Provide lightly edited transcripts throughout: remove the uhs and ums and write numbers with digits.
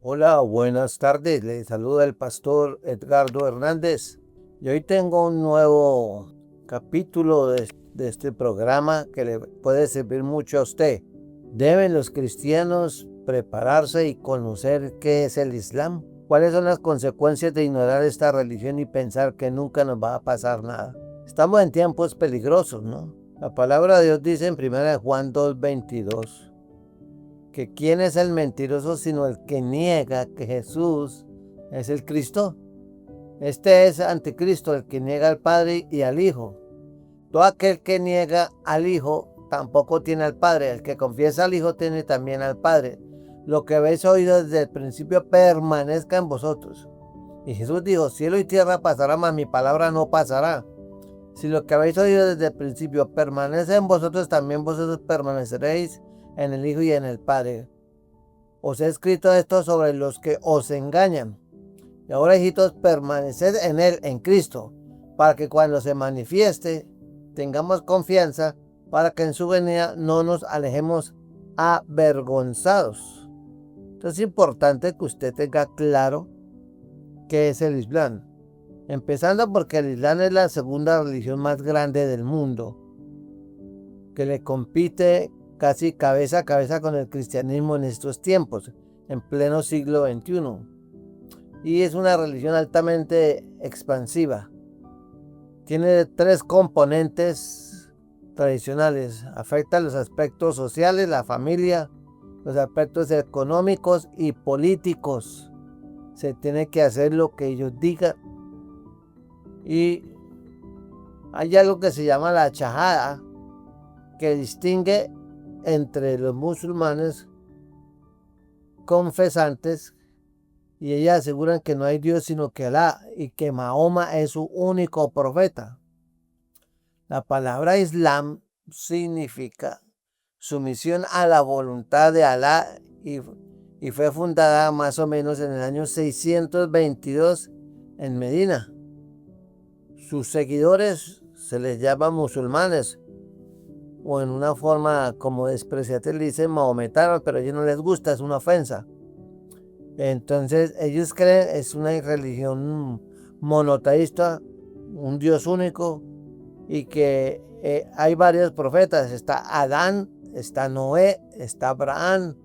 Hola, buenas tardes. Le saluda el pastor Edgardo Hernández. Y hoy tengo un nuevo capítulo de este programa que le puede servir mucho a usted. ¿Deben los cristianos prepararse y conocer qué es el Islam? ¿Cuáles son las consecuencias de ignorar esta religión y pensar que nunca nos va a pasar nada? Estamos en tiempos peligrosos, ¿no? La palabra de Dios dice en 1 Juan 2:22 que quién es el mentiroso sino el que niega que Jesús es el Cristo. Este es anticristo, el que niega al Padre y al Hijo. Todo aquel que niega al Hijo tampoco tiene al Padre. El que confiesa al Hijo tiene también al Padre. Lo que habéis oído desde el principio permanezca en vosotros. Y Jesús dijo, cielo y tierra pasará, mas mi palabra no pasará. Si lo que habéis oído desde el principio permanece en vosotros, también vosotros permaneceréis en el Hijo y en el Padre. Os he escrito esto sobre los que os engañan. Y ahora, hijitos, permaneced en Él, en Cristo, para que cuando se manifieste tengamos confianza, para que en su venida no nos alejemos avergonzados. Entonces es importante que usted tenga claro qué es el Islam. Empezando porque el Islam es la segunda religión más grande del mundo, que le compite casi cabeza a cabeza con el cristianismo en estos tiempos, en pleno siglo XXI. Y es una religión altamente expansiva. Tiene tres componentes tradicionales. Afecta los aspectos sociales, la familia, los aspectos económicos y políticos. Se tiene que hacer lo que ellos digan. Y hay algo que se llama la shahada, que distingue entre los musulmanes confesantes, y ellas aseguran que no hay Dios sino que Alá y que Mahoma es su único profeta. La palabra Islam significa sumisión a la voluntad de Alá y fue fundada más o menos en el año 622 en Medina. Sus seguidores se les llama musulmanes, o en una forma como despreciable le dicen mahometanos, pero a ellos no les gusta, es una ofensa. Entonces ellos creen es una religión monoteísta, un Dios único, y que hay varios profetas. Está Adán, está Noé, está Abraham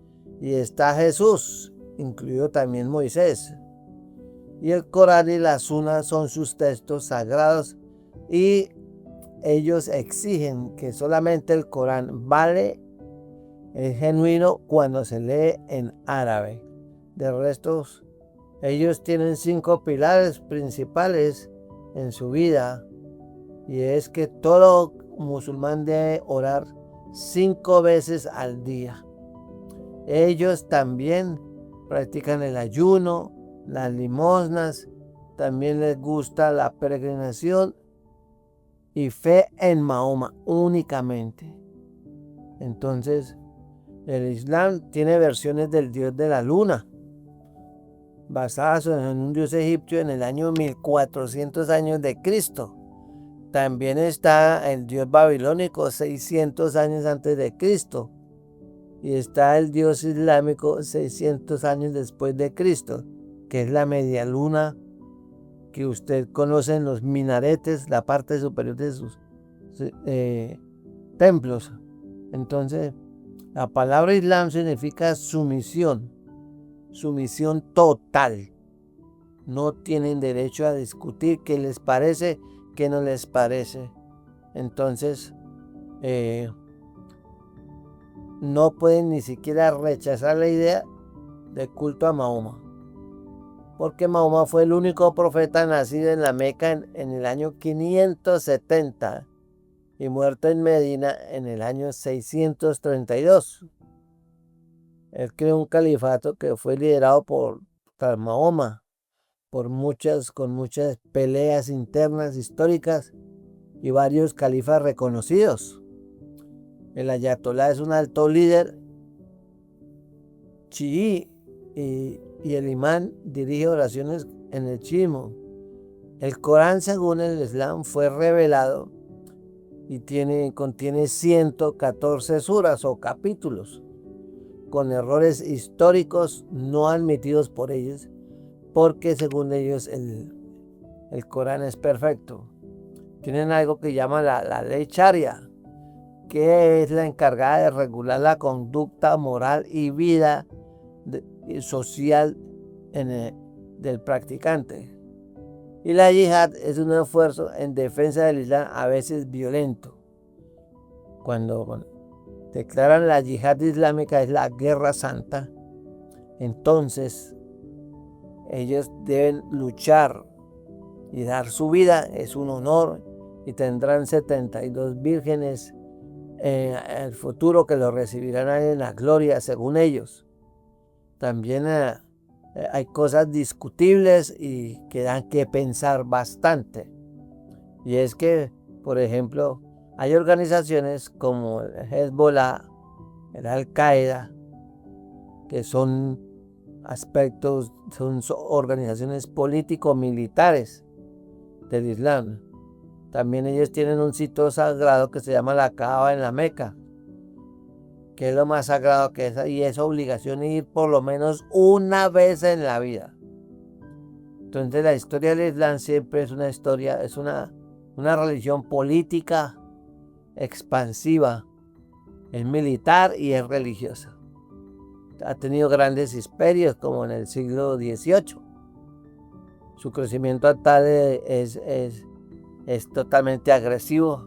y está Jesús, incluido también Moisés. Y el Corán y la Sunna son sus textos sagrados, y ellos exigen que solamente el Corán vale, es genuino cuando se lee en árabe. De resto, ellos tienen 5 pilares principales en su vida, y es que todo musulmán debe orar 5 veces al día. Ellos también practican el ayuno, las limosnas, también les gusta la peregrinación y fe en Mahoma únicamente. Entonces, el Islam tiene versiones del dios de la luna, basadas en un dios egipcio en el año 1400 años de Cristo. También está el dios babilónico 600 años antes de Cristo. Y está el dios islámico 600 años después de Cristo, que es la media luna que usted conoce en los minaretes, la parte superior de sus templos. Entonces, la palabra Islam significa sumisión total. No tienen derecho a discutir qué les parece, qué no les parece. Entonces, no pueden ni siquiera rechazar la idea de culto a Mahoma, porque Mahoma fue el único profeta nacido en la Meca en el año 570 y muerto en Medina en el año 632. Él creó un califato que fue liderado por Mahoma, con muchas peleas internas históricas y varios califas reconocidos. El ayatolá es un alto líder chií, y el imán dirige oraciones en el chiismo. El Corán, según el Islam, fue revelado y contiene 114 suras o capítulos. con errores históricos no admitidos por ellos, porque según ellos el Corán es perfecto. Tienen algo que llaman la ley Sharia, que es la encargada de regular la conducta moral y vida social del practicante. Y la yihad es un esfuerzo en defensa del Islam, a veces violento. Cuando declaran la yihad islámica es la guerra santa, entonces ellos deben luchar y dar su vida, es un honor, y tendrán 72 vírgenes en el futuro que lo recibirán en la gloria según ellos. También hay cosas discutibles y que dan que pensar bastante. Y es que, por ejemplo, hay organizaciones como el Hezbollah, el Al-Qaeda, que son organizaciones político-militares del Islam. También ellos tienen un sitio sagrado que se llama la Kaaba en la Meca, que es lo más sagrado que es, y es obligación ir por lo menos una vez en la vida. Entonces la historia del Islam siempre es una historia, es una religión política expansiva, es militar y es religiosa. Ha tenido grandes imperios como en el siglo XVIII. Su crecimiento actual es totalmente agresivo.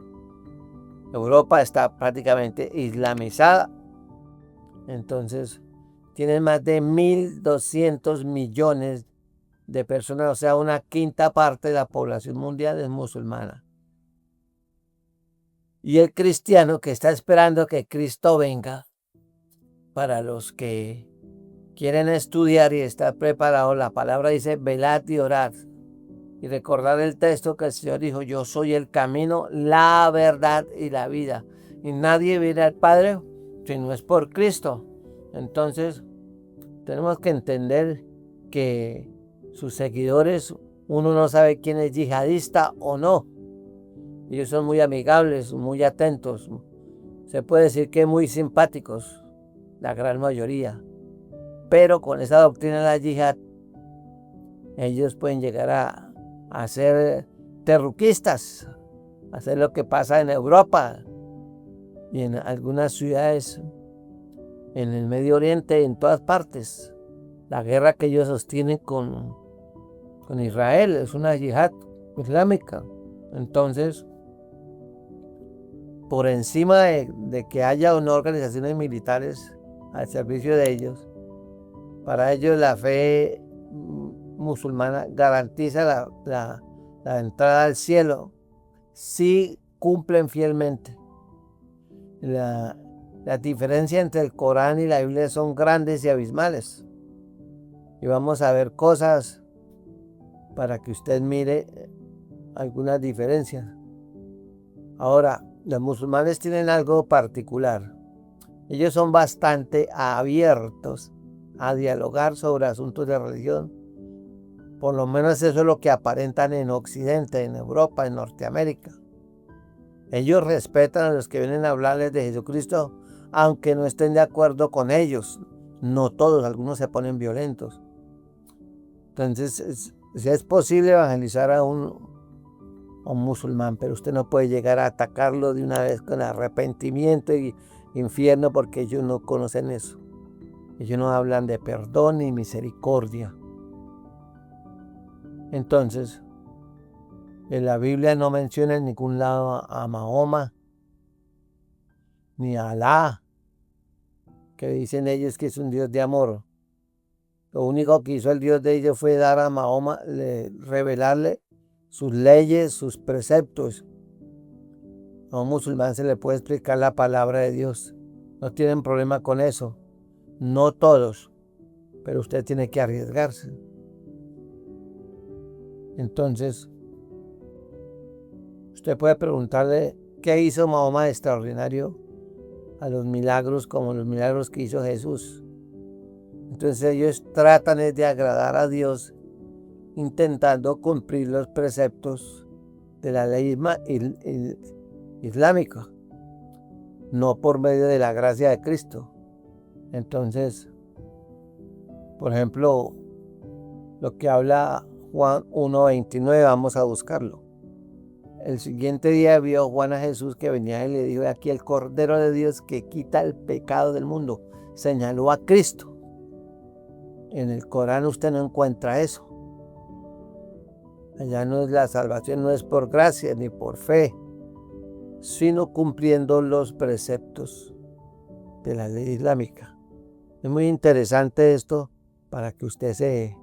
Europa está prácticamente islamizada. Entonces, tienen más de 1.200 millones de personas, o sea, una quinta parte de la población mundial es musulmana. Y el cristiano que está esperando que Cristo venga, para los que quieren estudiar y estar preparados, la palabra dice velad y orad. Y recordar el texto que el Señor dijo: yo soy el camino, la verdad y la vida. Y nadie viene al Padre si no es por Cristo. Entonces, tenemos que entender que sus seguidores, uno no sabe quién es yihadista o no. Ellos son muy amigables, muy atentos. Se puede decir que muy simpáticos, la gran mayoría. Pero con esa doctrina de la yihad, ellos pueden llegar a ser terruquistas, a hacer lo que pasa en Europa y en algunas ciudades en el Medio Oriente, en todas partes. La guerra que ellos sostienen con Israel es una yihad islámica. Entonces, por encima de que haya o no organizaciones militares al servicio de ellos, para ellos la fe musulmana garantiza la entrada al cielo si cumplen fielmente. Las diferencias entre el Corán y la Biblia son grandes y abismales. Y vamos a ver cosas para que usted mire algunas diferencias. Ahora, los musulmanes tienen algo particular. Ellos son bastante abiertos a dialogar sobre asuntos de religión. Por lo menos eso es lo que aparentan en Occidente, en Europa, en Norteamérica. Ellos respetan a los que vienen a hablarles de Jesucristo, aunque no estén de acuerdo con ellos. No todos, algunos se ponen violentos. Entonces, si es posible evangelizar a un musulmán, pero usted no puede llegar a atacarlo de una vez con arrepentimiento y infierno, porque ellos no conocen eso. Ellos no hablan de perdón ni misericordia. Entonces, en la Biblia no menciona en ningún lado a Mahoma ni a Alá, que dicen ellos que es un Dios de amor. Lo único que hizo el Dios de ellos fue dar a Mahoma, revelarle sus leyes, sus preceptos. A un musulmán se le puede explicar la palabra de Dios. No tienen problema con eso. No todos, pero usted tiene que arriesgarse. Entonces, usted puede preguntarle qué hizo Mahoma de extraordinario a los milagros como los milagros que hizo Jesús. Entonces ellos tratan de agradar a Dios intentando cumplir los preceptos de la ley islámica, no por medio de la gracia de Cristo. Entonces, por ejemplo, lo que habla Juan 1:29, vamos a buscarlo. El siguiente día vio Juan a Jesús que venía y le dijo: aquí el Cordero de Dios que quita el pecado del mundo. Señaló a Cristo. En el Corán usted no encuentra eso. Allá no es la salvación, no es por gracia ni por fe, sino cumpliendo los preceptos de la ley islámica. Es muy interesante esto para que usted se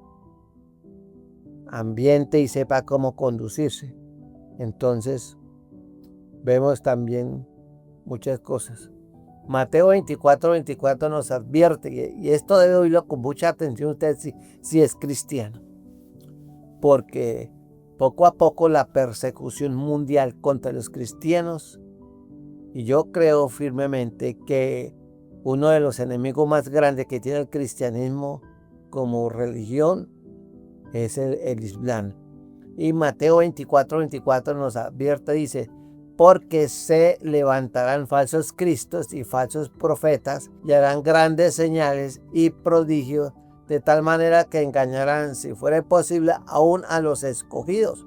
ambiente y sepa cómo conducirse. Entonces, vemos también muchas cosas. Mateo 24:24 nos advierte, y esto debe oírlo con mucha atención usted si es cristiano, porque poco a poco la persecución mundial contra los cristianos, y yo creo firmemente que uno de los enemigos más grandes que tiene el cristianismo como religión es el Islam. Y Mateo 24:24 nos advierte, dice: porque se levantarán falsos cristos y falsos profetas y harán grandes señales y prodigios, de tal manera que engañarán, si fuera posible, aún a los escogidos.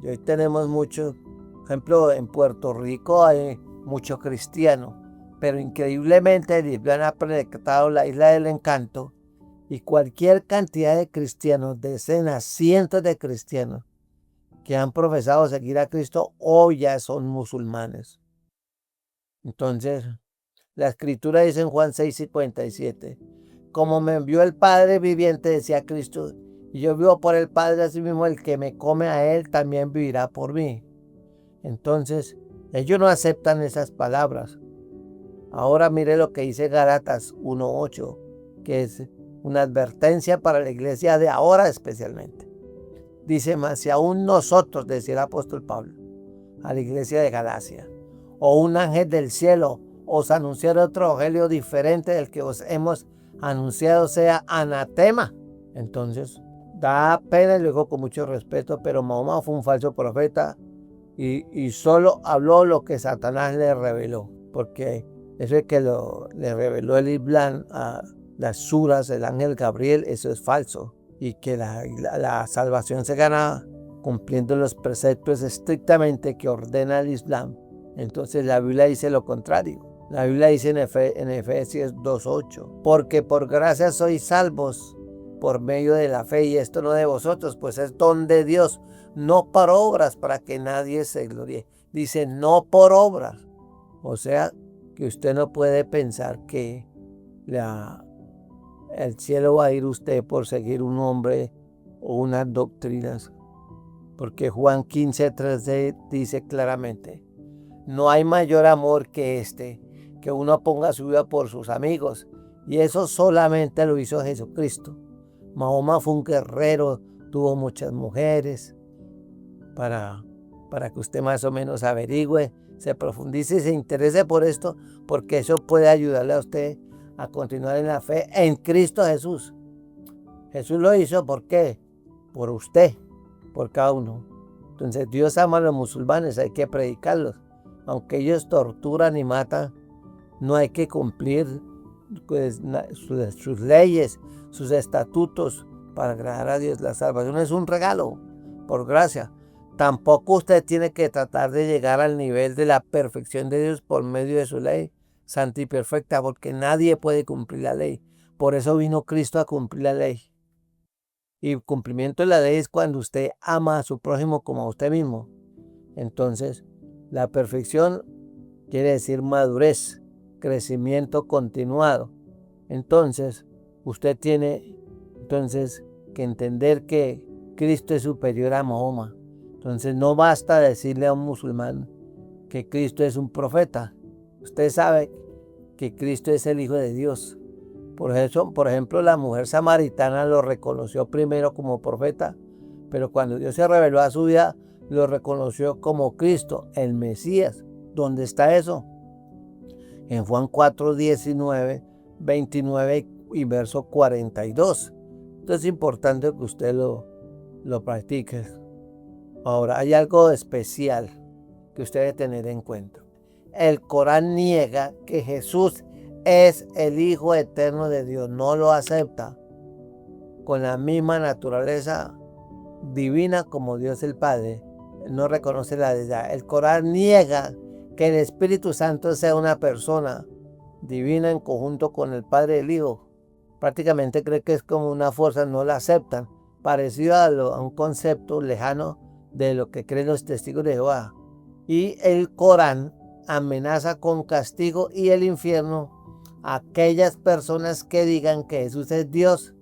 Y hoy tenemos muchos, por ejemplo, en Puerto Rico hay muchos cristianos, pero increíblemente el Islam ha penetrado la isla del encanto, y cualquier cantidad de cristianos, decenas, cientos de cristianos que han profesado seguir a Cristo, hoy ya son musulmanes. Entonces, la escritura dice en Juan 6:57, como me envió el Padre viviente, decía Cristo, y yo vivo por el Padre, así mismo el que me come a él también vivirá por mí. Entonces, ellos no aceptan esas palabras. Ahora mire lo que dice Gálatas 1:8, que es una advertencia para la iglesia de ahora especialmente. Dice: mas si aún nosotros, decía el apóstol Pablo a la iglesia de Galacia, o un ángel del cielo os anunciara otro evangelio diferente del que os hemos anunciado, sea anatema. Entonces, da pena, y luego con mucho respeto, pero Mahoma fue un falso profeta y solo habló lo que Satanás le reveló, porque eso es que le reveló el Islam a las suras, el ángel Gabriel, eso es falso. Y que la salvación se gana cumpliendo los preceptos estrictamente que ordena el Islam. Entonces la Biblia dice lo contrario. La Biblia dice en Efesios 2:8, porque por gracia sois salvos por medio de la fe, y esto no de vosotros, pues es don de Dios, no por obras, para que nadie se gloríe. Dice no por obras. O sea que usted no puede pensar que el cielo va a ir usted por seguir un hombre o unas doctrinas, porque Juan 15:13 dice claramente: no hay mayor amor que este, que uno ponga su vida por sus amigos, y eso solamente lo hizo Jesucristo. Mahoma fue un guerrero, tuvo muchas mujeres, para que usted más o menos averigüe, se profundice y se interese por esto, porque eso puede ayudarle a usted a continuar en la fe en Cristo Jesús. Jesús lo hizo, ¿por qué? Por usted, por cada uno. Entonces Dios ama a los musulmanes, hay que predicarlos. Aunque ellos torturan y matan, no hay que cumplir pues, sus leyes, sus estatutos para agradar a Dios. La salvación es un regalo, por gracia. Tampoco usted tiene que tratar de llegar al nivel de la perfección de Dios por medio de su ley santa y perfecta, porque nadie puede cumplir la ley. Por eso vino Cristo a cumplir la ley. Y el cumplimiento de la ley es cuando usted ama a su prójimo como a usted mismo. Entonces, la perfección quiere decir madurez, crecimiento continuado. Entonces, usted tiene que entender que Cristo es superior a Mahoma. Entonces, no basta decirle a un musulmán que Cristo es un profeta. Usted sabe que Cristo es el Hijo de Dios. Por eso, por ejemplo, la mujer samaritana lo reconoció primero como profeta, pero cuando Dios se reveló a su vida, lo reconoció como Cristo, el Mesías. ¿Dónde está eso? En Juan 4:19, 29 y verso 42. Entonces es importante que usted lo practique. Ahora, hay algo especial que usted debe tener en cuenta. El Corán niega que Jesús es el Hijo eterno de Dios. No lo acepta con la misma naturaleza divina como Dios el Padre. No reconoce la deidad. El Corán niega que el Espíritu Santo sea una persona divina en conjunto con el Padre y el Hijo. Prácticamente cree que es como una fuerza, no la aceptan, parecido a un concepto lejano de lo que creen los testigos de Jehová. Y el Corán amenaza con castigo y el infierno a aquellas personas que digan que Jesús es Dios,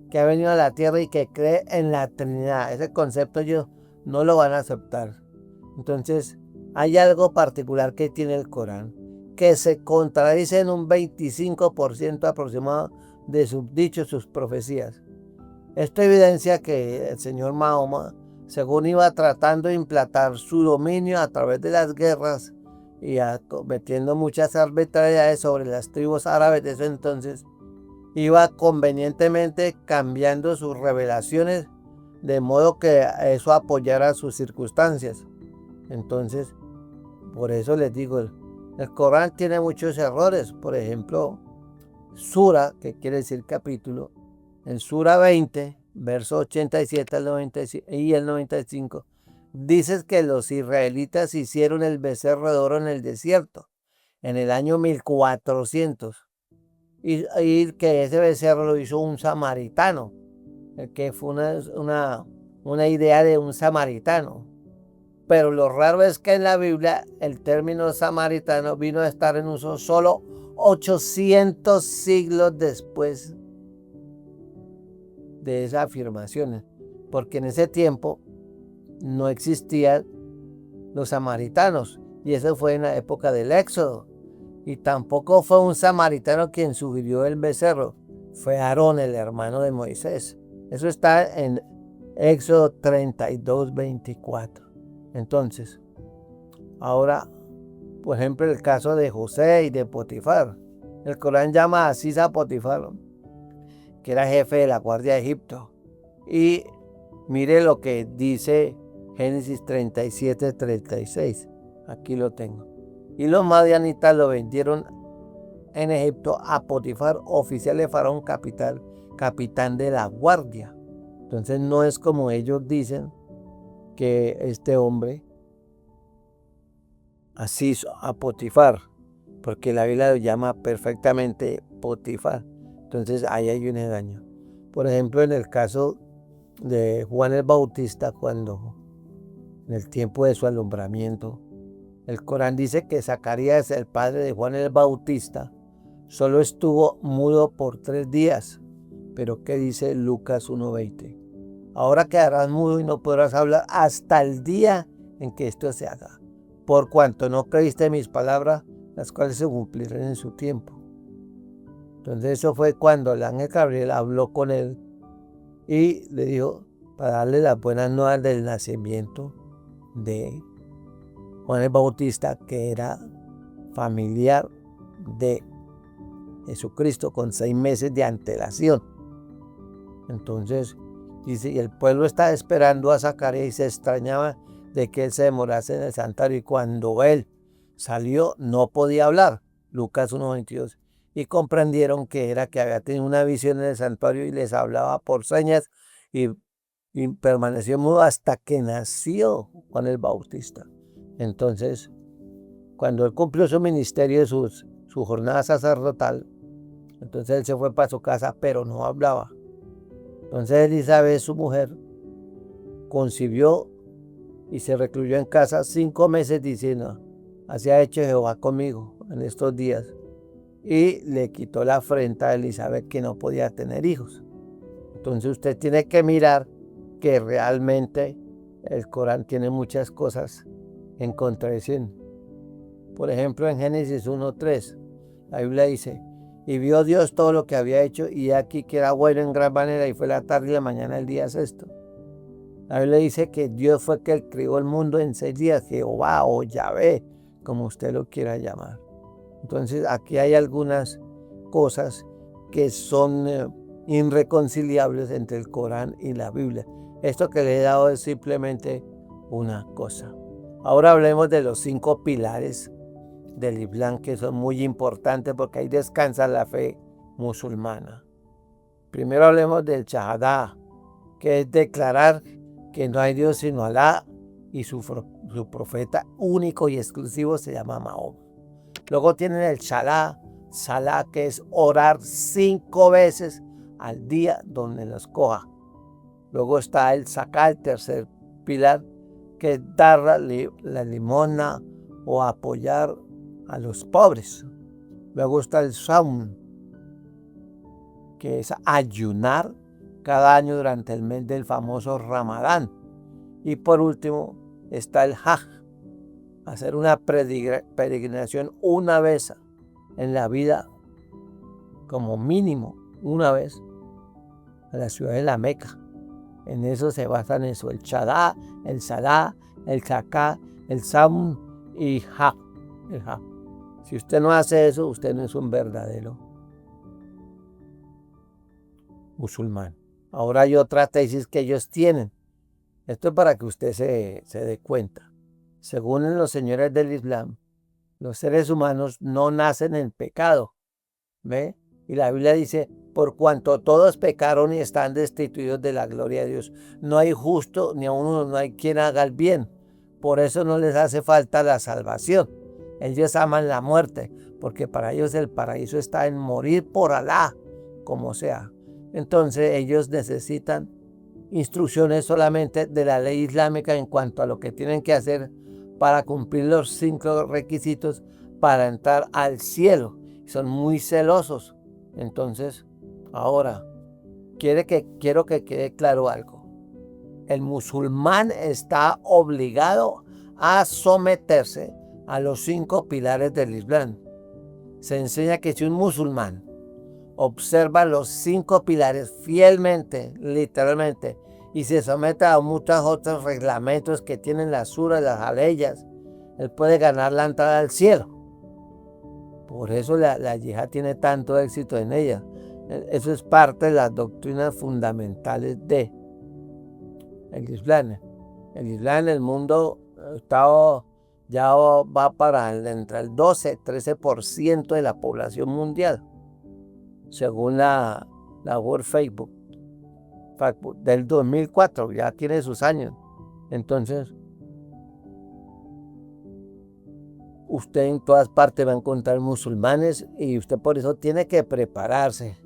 que ha venido a la tierra y que cree en la Trinidad. Ese concepto ellos no lo van a aceptar. Entonces, hay algo particular que tiene el Corán, que se contradice en un 25% aproximado de sus dichos, sus profecías. Esto evidencia que el señor Mahoma, según iba tratando de implantar su dominio a través de las guerras y cometiendo muchas arbitrariedades sobre las tribus árabes de ese entonces, iba convenientemente cambiando sus revelaciones de modo que eso apoyara sus circunstancias. Entonces, por eso les digo, el Corán tiene muchos errores. Por ejemplo, Sura, que quiere decir capítulo, en Sura 20, verso 87 al 95, y el 95, dice que los israelitas hicieron el becerro de oro en el desierto, en el año 1400, y que ese becerro lo hizo un samaritano, que fue una idea de un samaritano. Pero lo raro es que en la Biblia el término samaritano vino a estar en uso solo 800 siglos después de esas afirmaciones, porque en ese tiempo no existían los samaritanos, y eso fue en la época del Éxodo, y tampoco fue un samaritano quien sugirió el becerro, fue Aarón, el hermano de Moisés. Eso está en Éxodo 32, 24. Entonces, ahora, por ejemplo, el caso de José y de Potifar. El Corán llama así a Potifar, que era jefe de la guardia de Egipto. Y mire lo que dice Génesis 37, 36. Aquí lo tengo. Y los madianitas lo vendieron en Egipto a Potifar, oficial de Faraón, capitán de la guardia. Entonces no es como ellos dicen, que este hombre así a Potifar, porque la Biblia lo llama perfectamente Potifar. Entonces ahí hay un engaño. Por ejemplo, en el caso de Juan el Bautista, cuando en el tiempo de su alumbramiento, el Corán dice que Zacarías, el padre de Juan el Bautista, solo estuvo mudo por 3 días. Pero ¿qué dice Lucas 1:20? Ahora quedarás mudo y no podrás hablar hasta el día en que esto se haga, por cuanto no creíste mis palabras, las cuales se cumplirán en su tiempo. Entonces eso fue cuando el ángel Gabriel habló con él y le dijo para darle las buenas nuevas del nacimiento de Juan el Bautista, que era familiar de Jesucristo con 6 meses de antelación. Entonces dice, y el pueblo estaba esperando a Zacarías y se extrañaba de que él se demorase en el santuario, y cuando él salió no podía hablar. Lucas 1:22. Y comprendieron que era que había tenido una visión en el santuario y les hablaba por señas, y permaneció mudo hasta que nació Juan el Bautista. Entonces, cuando él cumplió su ministerio, su jornada sacerdotal, entonces él se fue para su casa, pero no hablaba. Entonces Elizabeth, su mujer, concibió y se recluyó en casa 5 meses diciendo, así ha hecho Jehová conmigo en estos días. Y le quitó la afrenta a Elizabeth, que no podía tener hijos. Entonces usted tiene que mirar que realmente el Corán tiene muchas cosas en contradicción. Por ejemplo, en Génesis 1:3, la Biblia dice, y vio Dios todo lo que había hecho, y aquí que era bueno en gran manera, y fue la tarde y la mañana el día sexto. La Biblia dice que Dios fue que creó el mundo en 6 días, Jehová o Yahvé, como usted lo quiera llamar. Entonces aquí hay algunas cosas que son irreconciliables entre el Corán y la Biblia. Esto que le he dado es simplemente una cosa. Ahora hablemos de los 5 pilares del Islam que son muy importantes porque ahí descansa la fe musulmana. Primero hablemos del Shahada, que es declarar que no hay Dios sino Alá y su profeta único y exclusivo se llama Mahoma. Luego tienen el Salah, que es orar 5 veces al día donde los coja. Luego está el Zaká, el tercer pilar, que es dar la limosna o apoyar a los pobres. Luego está el Saum, que es ayunar cada año durante el mes del famoso Ramadán. Y por último está el Hajj, hacer una peregrinación una vez en la vida, como mínimo una vez, a la ciudad de la Meca. En eso se basan eso, el Shahada, el Salah, el Zaká, el Saum y Hajj. El Hajj. Si usted no hace eso, usted no es un verdadero musulmán. Ahora hay otra tesis que ellos tienen. Esto es para que usted se dé cuenta. Según los señores del Islam, los seres humanos no nacen en pecado. ¿Ve? Y la Biblia dice, por cuanto todos pecaron y están destituidos de la gloria de Dios. No hay justo, ni a uno no hay quien haga el bien. Por eso no les hace falta la salvación. Ellos aman la muerte, porque para ellos el paraíso está en morir por Alá, como sea. Entonces ellos necesitan instrucciones solamente de la ley islámica en cuanto a lo que tienen que hacer para cumplir los 5 requisitos para entrar al cielo. Son muy celosos. Entonces, ahora, quiero que quede claro algo. El musulmán está obligado a someterse a los 5 pilares del Islam. Se enseña que si un musulmán observa los 5 pilares fielmente, literalmente, y se somete a muchos otros reglamentos que tienen las suras, las aleyas, él puede ganar la entrada al cielo. Por eso la yihad tiene tanto éxito en ella. Eso es parte de las doctrinas fundamentales del Islam. El Islam en el mundo ya va para entre el 12-13% de la población mundial, según la World Facebook del 2004, ya tiene sus años. Entonces, usted en todas partes va a encontrar musulmanes y usted por eso tiene que prepararse.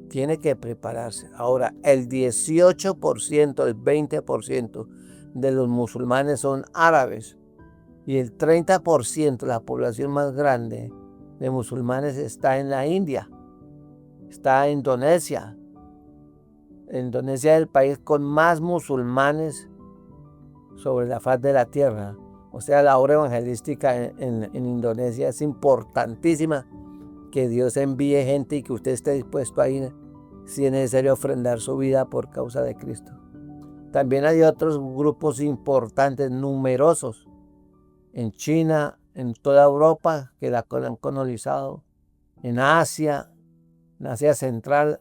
Tiene que prepararse. Ahora, el 18%, el 20% de los musulmanes son árabes y el 30%, la población más grande de musulmanes está en la India, está en Indonesia. Indonesia es el país con más musulmanes sobre la faz de la tierra. O sea, la obra evangelística en Indonesia es importantísima, que Dios envíe gente y que usted esté dispuesto a ir si es necesario ofrendar su vida por causa de Cristo. También hay otros grupos importantes, numerosos, en China, en toda Europa, que la han colonizado, en Asia Central,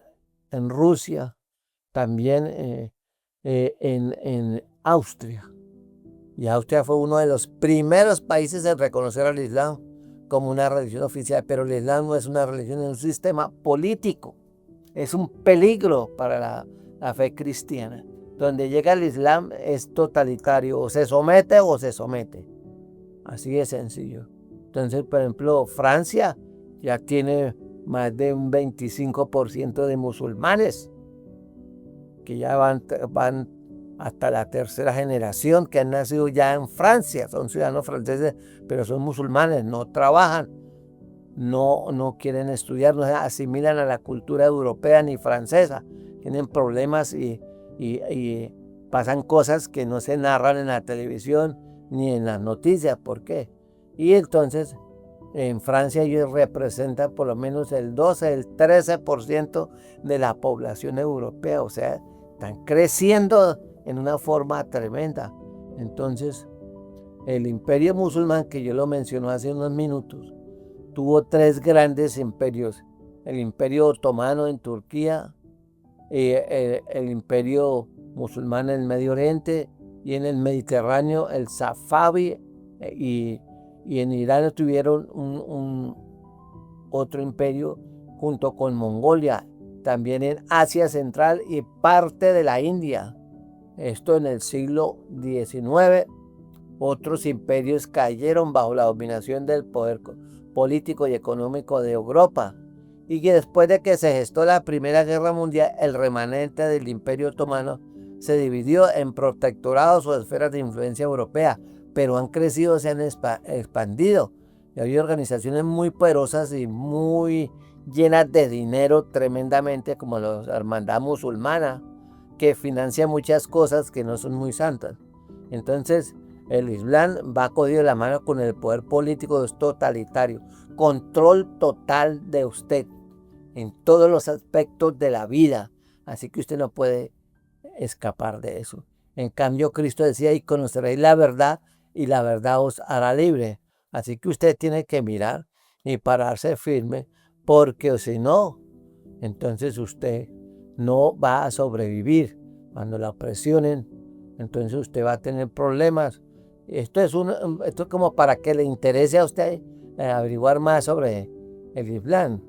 en Rusia, también en Austria. Y Austria fue uno de los primeros países en reconocer al Islam como una religión oficial, pero el Islam no es una religión, es un sistema político. Es un peligro para la fe cristiana. Donde llega el Islam es totalitario, o se somete o se somete. Así de sencillo. Entonces, por ejemplo, Francia ya tiene más de un 25% de musulmanes, que ya van hasta la tercera generación, que han nacido ya en Francia, son ciudadanos franceses, pero son musulmanes, no trabajan, no quieren estudiar, no se asimilan a la cultura europea ni francesa, tienen problemas y pasan cosas que no se narran en la televisión ni en las noticias. ¿Por qué? Y entonces en Francia ellos representan por lo menos el 12, el 13% de la población europea, o sea, están creciendo en una forma tremenda. Entonces, el imperio musulmán, que yo lo mencioné hace unos minutos, tuvo 3 grandes imperios: el imperio otomano en Turquía, el imperio musulmán en el Medio Oriente, y en el Mediterráneo el Safavi y y en Irán tuvieron otro imperio junto con Mongolia, también en Asia Central y parte de la India. Esto en el siglo XIX. Otros imperios cayeron bajo la dominación del poder político y económico de Europa. Y que después de que se gestó la Primera Guerra Mundial, el remanente del Imperio Otomano se dividió en protectorados o esferas de influencia europea, pero han crecido, se han expandido. Y hay organizaciones muy poderosas y muy llenas de dinero tremendamente, como la Hermandad Musulmana, que financia muchas cosas que no son muy santas. Entonces, el Islam va cogido de la mano con el poder político, es totalitario. Control total de usted en todos los aspectos de la vida. Así que usted no puede escapar de eso. En cambio, Cristo decía, y conoceréis la verdad, y la verdad os hará libre. Así que usted tiene que mirar y pararse firme, porque si no, entonces usted no va a sobrevivir. Cuando la presionen, entonces usted va a tener problemas. Esto es como para que le interese a usted averiguar más sobre el Islam.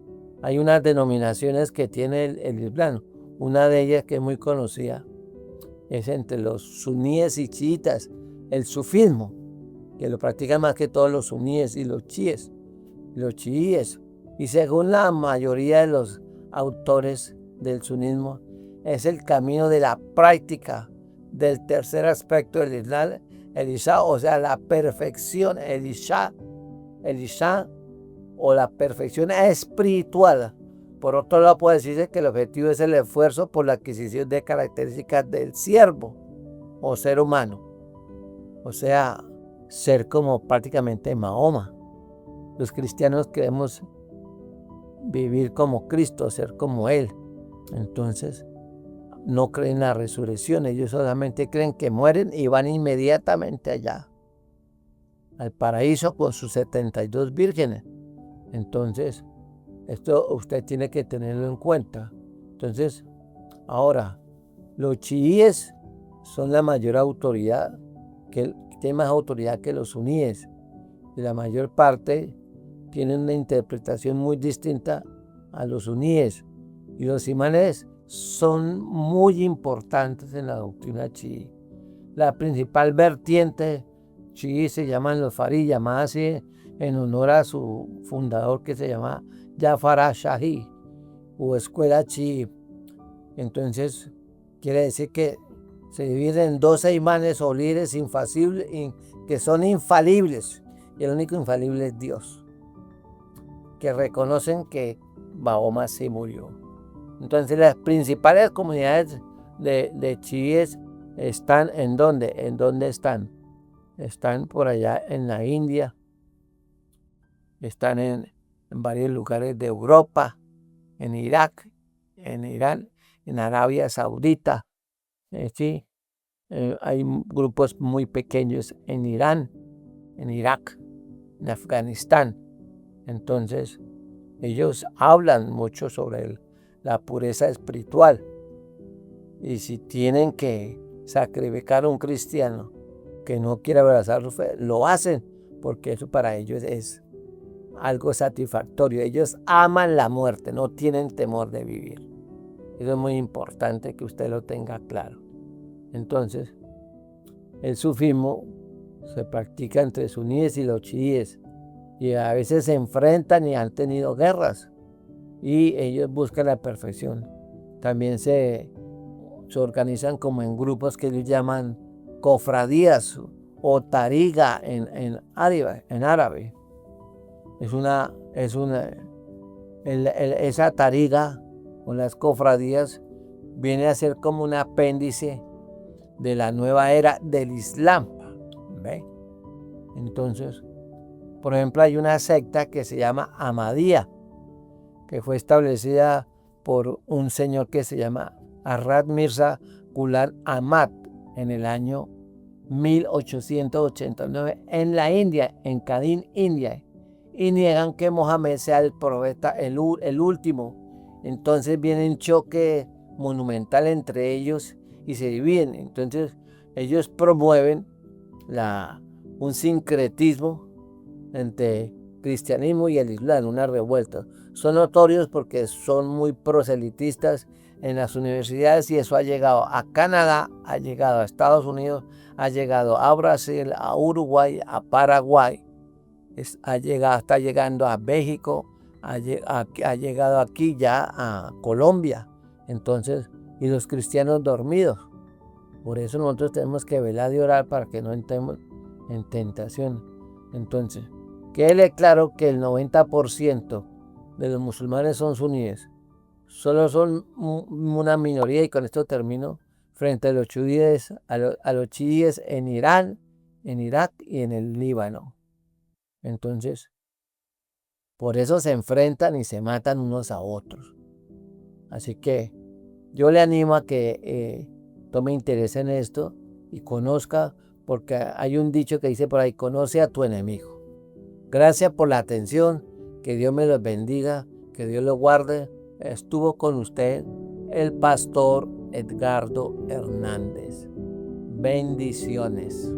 Hay unas denominaciones que tiene el Islam. Una de ellas que es muy conocida es entre los suníes y chiitas, el sufismo, que lo practican más que todos los suníes y los chiíes. Y según la mayoría de los autores del sunismo, es el camino de la práctica del tercer aspecto del Islam, el Isha, o sea, la perfección, el Isha o la perfección espiritual. Por otro lado, puede decirse que el objetivo es el esfuerzo por la adquisición de características del siervo o ser humano, o sea, ser como prácticamente Mahoma. Los cristianos queremos vivir como Cristo, ser como Él. Entonces, no creen en la resurrección, ellos solamente creen que mueren y van inmediatamente allá, al paraíso con sus 72 vírgenes. Entonces, esto usted tiene que tenerlo en cuenta. Entonces, ahora, los chiíes son la mayor autoridad, que tienen más autoridad que los suníes. Y la mayor parte tienen una interpretación muy distinta a los suníes. Y los imanes son muy importantes en la doctrina chií. La principal vertiente chií se llaman los farí, llamada así en honor a su fundador que se llama Jafar al-Shahi o escuela chií. Entonces quiere decir que se dividen en 12 imanes o líderes que son infalibles, y el único infalible es Dios, que reconocen que Mahoma sí murió. Entonces las principales comunidades de chiíes están ¿en dónde? ¿En dónde están? Están por allá en la India, están en varios lugares de Europa, en Irak, en Irán, en Arabia Saudita. Sí, hay grupos muy pequeños en Irán, en Irak, en Afganistán. Entonces, ellos hablan mucho sobre la pureza espiritual. Y si tienen que sacrificar a un cristiano que no quiere abrazar su fe, lo hacen, porque eso para ellos es algo satisfactorio. Ellos aman la muerte, no tienen temor de vivir. Eso es muy importante que usted lo tenga claro. Entonces, el sufismo se practica entre suníes y los chiíes, y a veces se enfrentan y han tenido guerras, y ellos buscan la perfección. También se organizan como en grupos que ellos llaman cofradías o tariga en árabe. Esa tariga o las cofradías viene a ser como un apéndice de la nueva era del Islam. ¿Ve? Entonces, por ejemplo, hay una secta que se llama Ahmadía, que fue establecida por un señor que se llama Arad Mirza Ghulam Ahmad en el año 1889 en la India, en Cadín, India, y niegan que Mohammed sea el profeta, el último. Entonces viene un choque monumental entre ellos y se dividen. Entonces ellos promueven un sincretismo entre cristianismo y el islam, una revuelta. Son notorios porque son muy proselitistas en las universidades y eso ha llegado a Canadá, ha llegado a Estados Unidos, ha llegado a Brasil, a Uruguay, a Paraguay, está llegando a México, ha llegado aquí ya a Colombia. Entonces, y los cristianos dormidos. Por eso nosotros tenemos que velar y orar para que no entremos en tentación. Entonces, quede claro que el 90% de los musulmanes son suníes. Solo son una minoría, y con esto termino, frente a los chiíes, a los chiíes en Irán, en Irak y en el Líbano. Entonces, por eso se enfrentan y se matan unos a otros. Así que yo le animo a que tome interés en esto y conozca, porque hay un dicho que dice por ahí: conoce a tu enemigo. Gracias por la atención, que Dios me los bendiga, que Dios los guarde. Estuvo con usted el pastor Edgardo Hernández. Bendiciones.